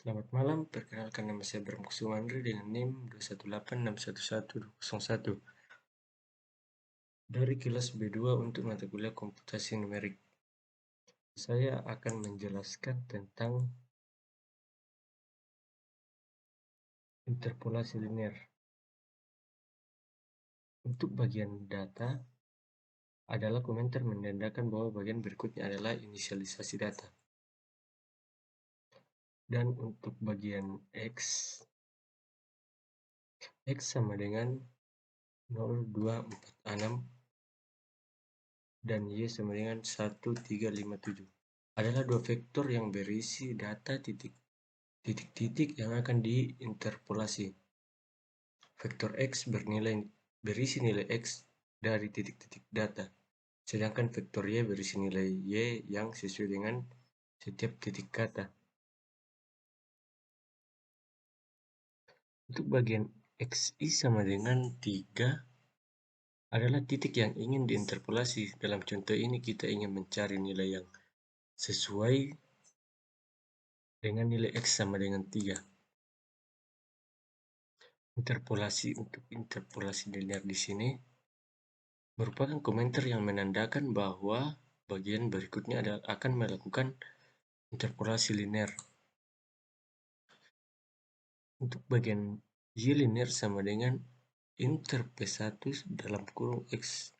Selamat malam, perkenalkan nama saya Bram Kusumandri dengan NIM 218611201 dari kelas B2 untuk mata kuliah komputasi numerik. Saya akan menjelaskan tentang interpolasi linear. Untuk bagian data adalah komentar menandakan bahwa bagian berikutnya adalah inisialisasi data. Dan untuk bagian X sama dengan 0246 dan Y sama dengan 1357 adalah dua vektor yang berisi data titik-titik yang akan diinterpolasi. Vektor X berisi nilai X dari titik-titik data, sedangkan vektor Y berisi nilai Y yang sesuai dengan setiap titik kata. Untuk bagian XI sama dengan 3 adalah titik yang ingin diinterpolasi. Dalam contoh ini kita ingin mencari nilai yang sesuai dengan nilai X sama dengan 3. Untuk interpolasi linear di sini merupakan komentar yang menandakan bahwa bagian berikutnya akan melakukan interpolasi linear. Untuk bagian Y linear sama dengan inter P1 dalam kurung X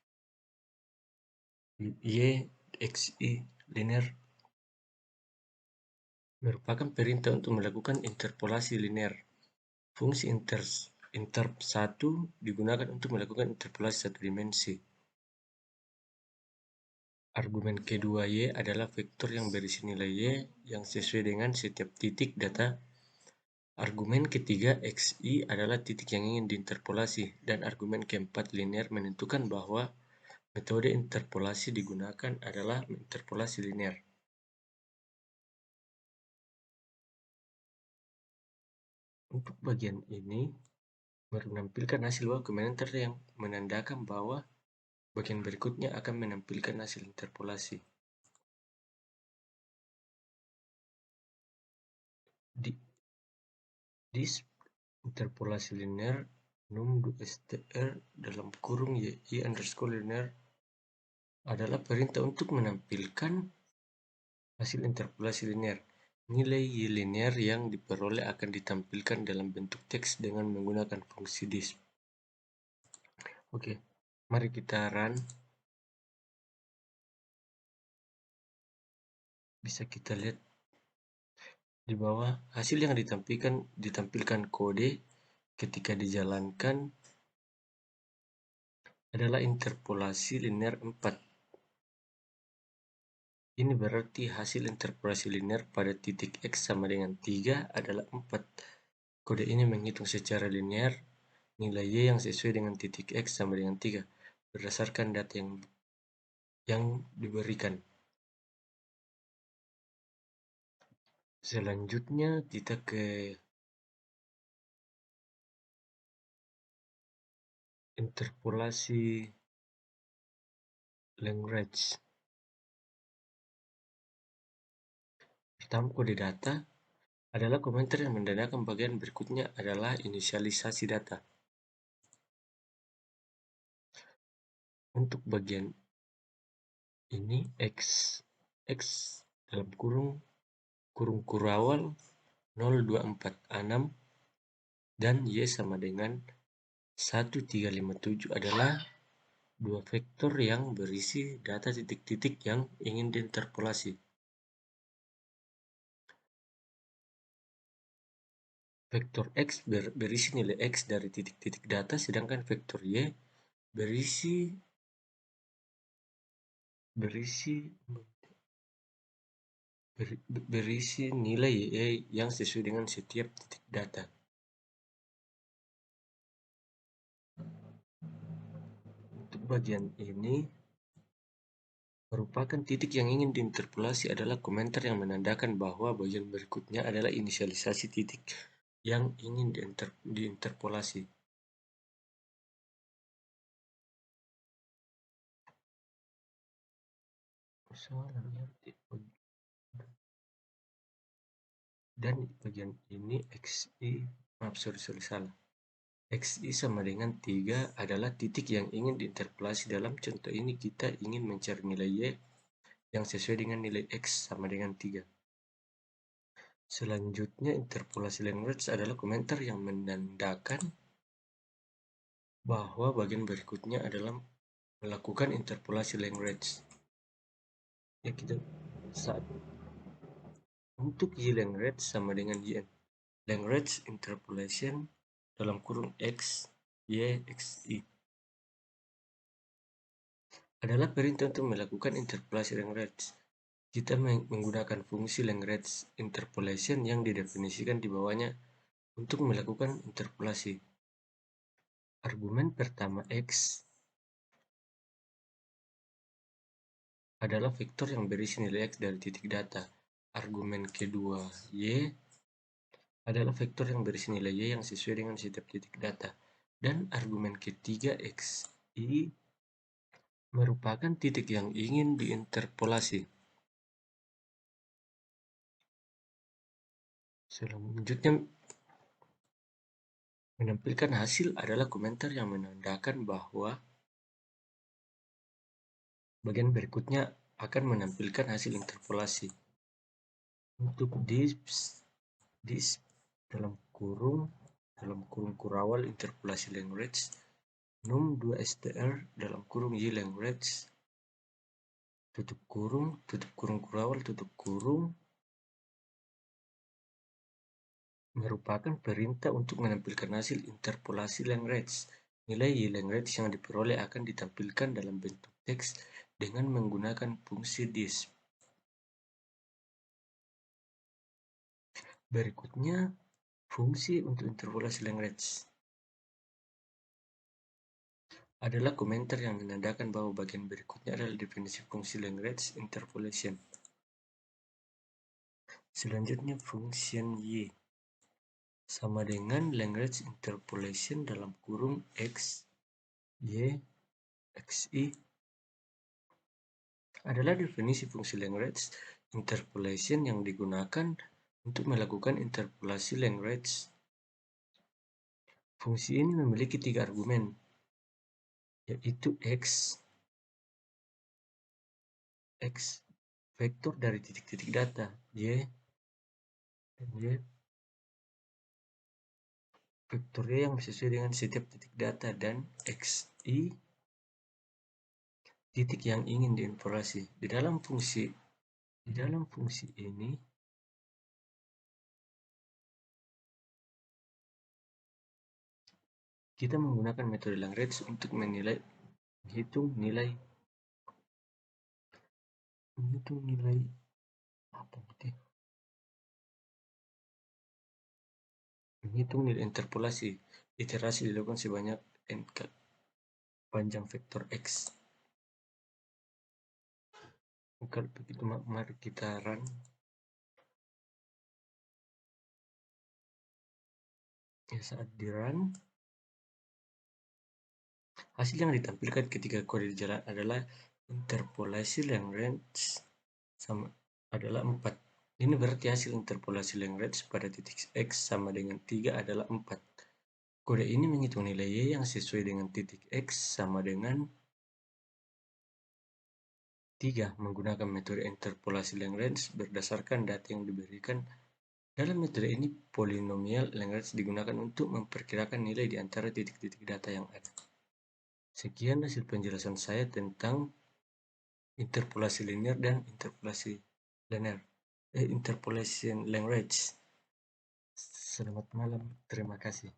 Y XI linear merupakan perintah untuk melakukan interpolasi linear. Fungsi interp 1 digunakan untuk melakukan interpolasi satu dimensi. Argumen kedua Y adalah vektor yang berisi nilai Y yang sesuai dengan setiap titik data. Argumen ketiga XI adalah titik yang ingin diinterpolasi, dan argumen keempat linear menentukan bahwa metode interpolasi digunakan adalah interpolasi linear. Untuk bagian ini menampilkan hasil komentar yang menandakan bahwa bagian berikutnya akan menampilkan hasil interpolasi. Di interpolasi linear num2str dalam kurung y underscore linear adalah perintah untuk menampilkan hasil interpolasi linear. Nilai y linear yang diperoleh akan ditampilkan dalam bentuk teks dengan menggunakan fungsi disp. Oke, mari kita run. Bisa kita lihat di bawah hasil yang ditampilkan kode ketika dijalankan adalah interpolasi linear 4. Ini berarti hasil interpolasi linear pada titik X sama dengan 3 adalah 4. Kode ini menghitung secara linear nilai Y yang sesuai dengan titik X sama dengan 3 berdasarkan data yang diberikan. Selanjutnya kita ke interpolasi language. Pertama, kode data adalah komentar yang menandakan bagian berikutnya adalah inisialisasi data. Untuk bagian ini X dalam kurung awal 0246 dan Y sama dengan 1357 adalah dua vektor yang berisi data titik-titik yang ingin diinterpolasi. Vektor X berisi nilai X dari titik-titik data, sedangkan vektor Y berisi nilai Y yang sesuai dengan setiap titik data. Untuk bagian ini merupakan titik yang ingin diinterpolasi adalah komentar yang menandakan bahwa bagian berikutnya adalah inisialisasi titik yang ingin diinterpolasi. Dan bagian ini XI, maaf salah. XI sama dengan 3 adalah titik yang ingin diinterpolasi. Dalam contoh ini kita ingin mencari nilai Y yang sesuai dengan nilai X sama dengan 3. Selanjutnya, interpolasi Lagrange adalah komentar yang menandakan bahwa bagian berikutnya adalah melakukan interpolasi Lagrange. Ya, kita saat untuk Y Lagrange sama dengan Y Lagrange interpolation dalam kurung X, Y, XI adalah perintah untuk melakukan interpolasi Lagrange. Kita menggunakan fungsi Lagrange interpolation yang didefinisikan di bawahnya untuk melakukan interpolasi. Argumen pertama X adalah vektor yang berisi nilai X dari titik data. Argumen kedua Y adalah vektor yang berisi nilai Y yang sesuai dengan setiap titik data. Dan argumen ketiga XI merupakan titik yang ingin diinterpolasi. Selanjutnya, menampilkan hasil adalah komentar yang menandakan bahwa bagian berikutnya akan menampilkan hasil interpolasi. Untuk dis dalam kurung kurawal interpolasi Lagrange num 2 str dalam kurung Y Lagrange tutup kurung kurawal tutup kurung merupakan perintah untuk menampilkan hasil interpolasi Lagrange. Nilai Y Lagrange yang diperoleh akan ditampilkan dalam bentuk teks dengan menggunakan fungsi dis. Berikutnya, fungsi untuk interpolasi Lagrange adalah komentar yang menandakan bahwa bagian berikutnya adalah definisi fungsi Lagrange interpolation. Selanjutnya, fungsi Y sama dengan Lagrange interpolation dalam kurung X, Y, XI adalah definisi fungsi Lagrange interpolation yang digunakan untuk melakukan interpolasi Lagrange. Fungsi ini memiliki 3 argumen, yaitu X vektor dari titik-titik data, Y, dan Y vektornya yang sesuai dengan setiap titik data, dan XI titik yang ingin diinterpolasi. Di dalam fungsi ini kita menggunakan metode Lagrange untuk menghitung nilai interpolasi. Iterasi dilakukan sebanyak n kali panjang vektor X. Kalau begitu, mari kita run. Ya, saat di run, hasil yang ditampilkan ketika kode dijalankan adalah interpolasi Lagrange sama adalah 4. Ini berarti hasil interpolasi Lagrange pada titik X sama dengan 3 adalah 4. Kode ini menghitung nilai Y yang sesuai dengan titik X sama dengan 3 menggunakan metode interpolasi Lagrange berdasarkan data yang diberikan. Dalam metode ini, polinomial Lagrange digunakan untuk memperkirakan nilai di antara titik-titik data yang ada. Sekian hasil penjelasan saya tentang interpolasi linear dan interpolation Lagrange. Selamat malam, terima kasih.